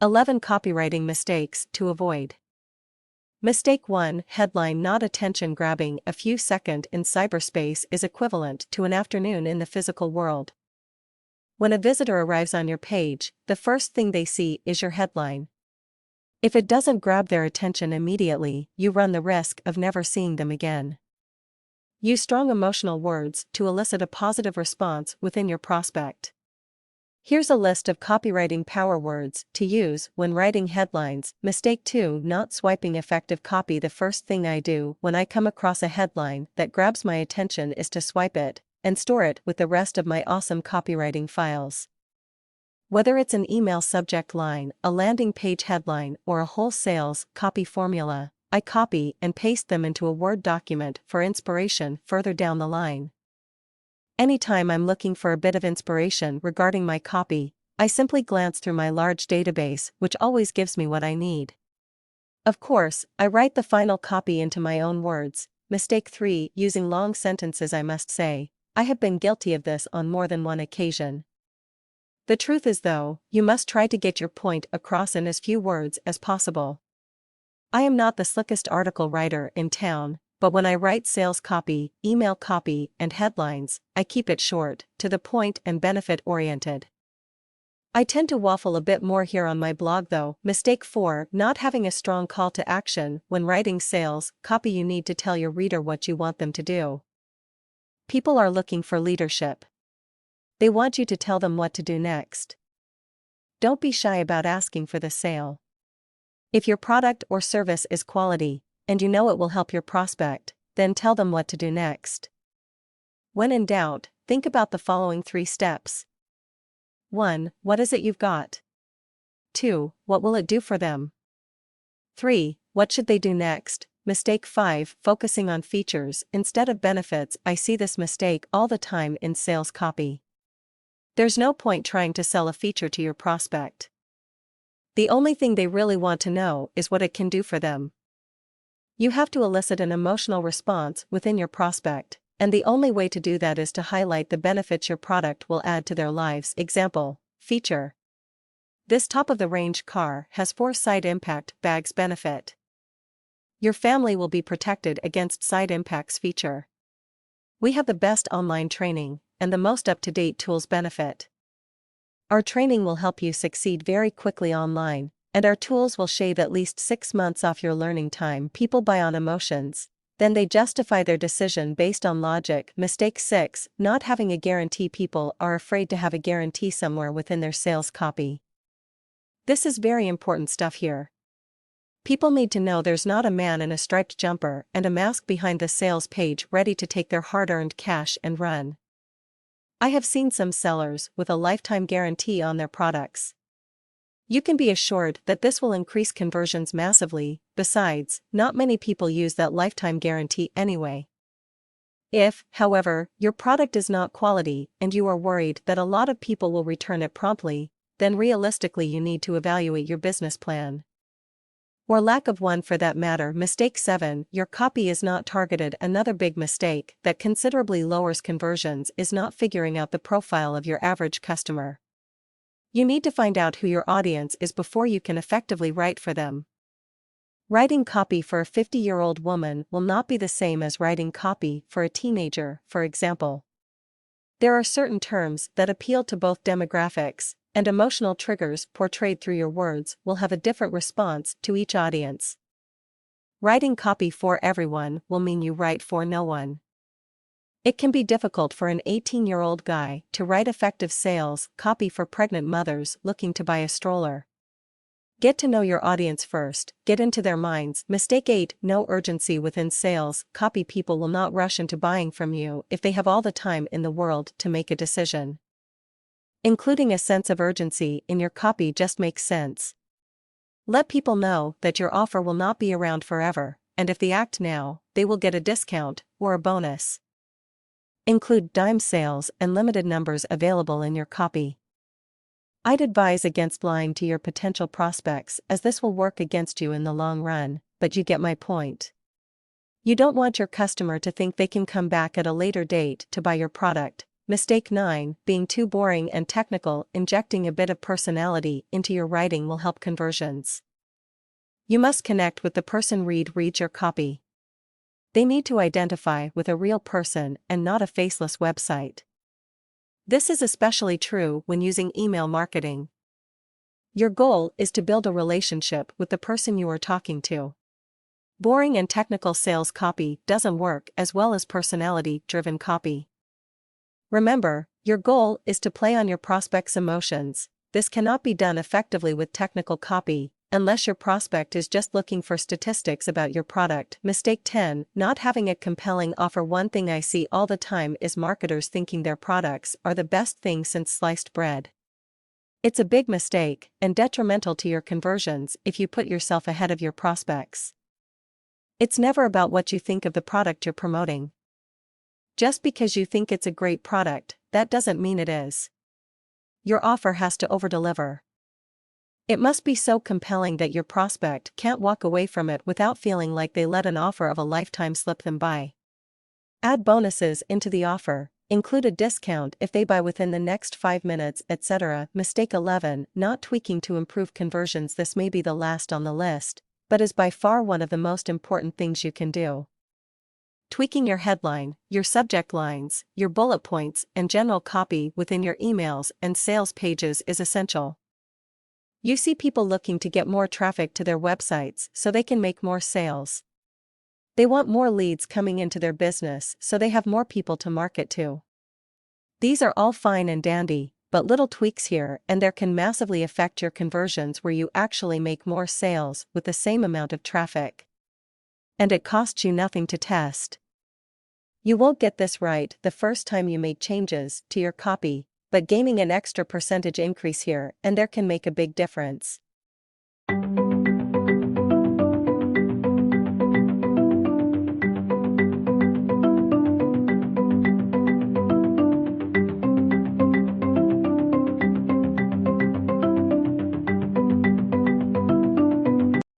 11 Copywriting mistakes to avoid. Mistake 1. Headline not attention grabbing. A few seconds in cyberspace is equivalent to an afternoon in the physical world. When a visitor arrives on your page, the first thing they see is your headline. If it doesn't grab their attention immediately, you run the risk of never seeing them again. Use strong emotional words to elicit a positive response within your prospect. Here's a list of copywriting power words to use when writing headlines. Mistake 2. Not swiping effective copy. The first thing I do when I come across a headline that grabs my attention is to swipe it and store it with the rest of my awesome copywriting files. Whether it's an email subject line, a landing page headline, or a whole sales copy formula, I copy and paste them into a Word document for inspiration further down the line. Anytime I'm looking for a bit of inspiration regarding my copy, I simply glance through my large database, which always gives me what I need. Of course, I write the final copy into my own words. Mistake 3. Using long sentences. I must say, I have been guilty of this on more than one occasion. The truth is, though, you must try to get your point across in as few words as possible. I am not the slickest article writer in town, but when I write sales copy, email copy, and headlines, I keep it short, to the point, and benefit-oriented. I tend to waffle a bit more here on my blog though. Mistake 4. Not having a strong call to action. When writing sales copy, you need to tell your reader what you want them to do. People are looking for leadership. They want you to tell them what to do next. Don't be shy about asking for the sale. If your product or service is quality, and you know it will help your prospect, then tell them what to do next. When in doubt, think about the following 3 steps. 1. What is it you've got? 2. What will it do for them? 3. What should they do next? Mistake 5. Focusing on features instead of benefits. I see this mistake all the time in sales copy. There's no point trying to sell a feature to your prospect. The only thing they really want to know is what it can do for them. You have to elicit an emotional response within your prospect, and the only way to do that is to highlight the benefits your product will add to their lives. Example, feature. This top-of-the-range car has 4 side impact bags. Benefit. Your family will be protected against side impacts. Feature. We have the best online training and the most up-to-date tools. Benefit. Our training will help you succeed very quickly online, and our tools will shave at least 6 months off your learning time. People buy on emotions, then they justify their decision based on logic. Mistake 6. Not having a guarantee. People are afraid to have a guarantee somewhere within their sales copy. This is very important stuff here. People need to know there's not a man in a striped jumper and a mask behind the sales page ready to take their hard-earned cash and run. I have seen some sellers with a lifetime guarantee on their products. You can be assured that this will increase conversions massively. Besides, not many people use that lifetime guarantee anyway. If, however, your product is not quality and you are worried that a lot of people will return it promptly, then realistically you need to evaluate your business plan. Or lack of one for that matter. Mistake 7. Your copy is not targeted. Another big mistake that considerably lowers conversions is not figuring out the profile of your average customer. You need to find out who your audience is before you can effectively write for them. Writing copy for a 50-year-old woman will not be the same as writing copy for a teenager, for example. There are certain terms that appeal to both demographics, and emotional triggers portrayed through your words will have a different response to each audience. Writing copy for everyone will mean you write for no one. It can be difficult for an 18-year-old guy to write effective sales copy for pregnant mothers looking to buy a stroller. Get to know your audience first, get into their minds. Mistake 8. No urgency within sales copy. People will not rush into buying from you if they have all the time in the world to make a decision. Including a sense of urgency in your copy just makes sense. Let people know that your offer will not be around forever, and if they act now, they will get a discount or a bonus. Include dime sales and limited numbers available in your copy. I'd advise against lying to your potential prospects, as this will work against you in the long run, but you get my point. You don't want your customer to think they can come back at a later date to buy your product. Mistake 9, being too boring and technical. Injecting a bit of personality into your writing will help conversions. You must connect with the person reads your copy. They need to identify with a real person and not a faceless website. This is especially true when using email marketing. Your goal is to build a relationship with the person you are talking to. Boring and technical sales copy doesn't work as well as personality-driven copy. Remember, your goal is to play on your prospect's emotions. This cannot be done effectively with technical copy, unless your prospect is just looking for statistics about your product. Mistake 10, not having a compelling offer. One thing I see all the time is marketers thinking their products are the best thing since sliced bread. It's a big mistake and detrimental to your conversions if you put yourself ahead of your prospects. It's never about what you think of the product you're promoting. Just because you think it's a great product, that doesn't mean it is. Your offer has to overdeliver. It must be so compelling that your prospect can't walk away from it without feeling like they let an offer of a lifetime slip them by. Add bonuses into the offer, include a discount if they buy within the next 5 minutes, etc. Mistake 11, not tweaking to improve conversions. This may be the last on the list, but is by far one of the most important things you can do. Tweaking your headline, your subject lines, your bullet points, and general copy within your emails and sales pages is essential. You see people looking to get more traffic to their websites so they can make more sales. They want more leads coming into their business so they have more people to market to. These are all fine and dandy, but little tweaks here and there can massively affect your conversions where you actually make more sales with the same amount of traffic. And it costs you nothing to test. You won't get this right the first time you make changes to your copy, but gaining an extra percentage increase here and there can make a big difference.